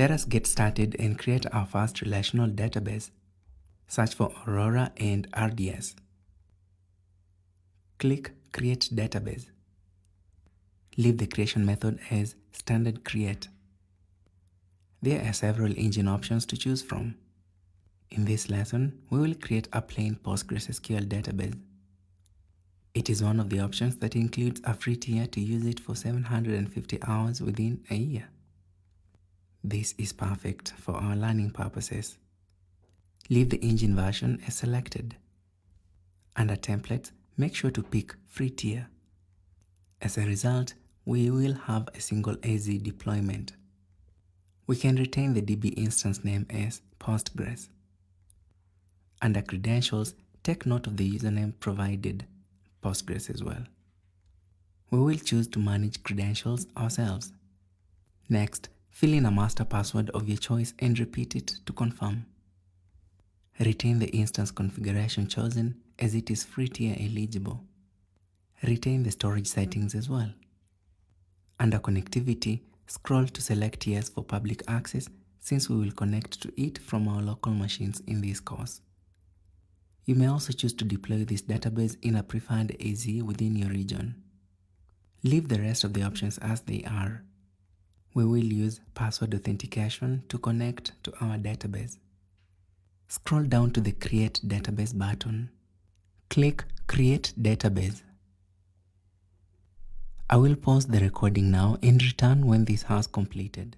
Let us get started and create our first relational database. Search for Aurora and RDS. Click Create Database. Leave the creation method as Standard Create. There are several engine options to choose from. In this lesson, we will create a plain PostgreSQL database. It is one of the options that includes a free tier to use it for 750 hours within a year. This is perfect for our learning purposes. Leave the engine version as selected. Under Templates, make sure to pick Free Tier. As a result, we will have a single AZ deployment. We can retain the DB instance name as Postgres. Under Credentials, take note of the username provided, Postgres as well. We will choose to manage credentials ourselves. Next, fill in a master password of your choice and repeat it to confirm. Retain the instance configuration chosen as it is free tier eligible. Retain the storage settings as well. Under Connectivity, scroll to select Yes for public access since we will connect to it from our local machines in this course. You may also choose to deploy this database in a preferred AZ within your region. Leave the rest of the options as they are. We will use password authentication to connect to our database. Scroll down to the Create Database button. Click Create Database. I will pause the recording now and return when this has completed.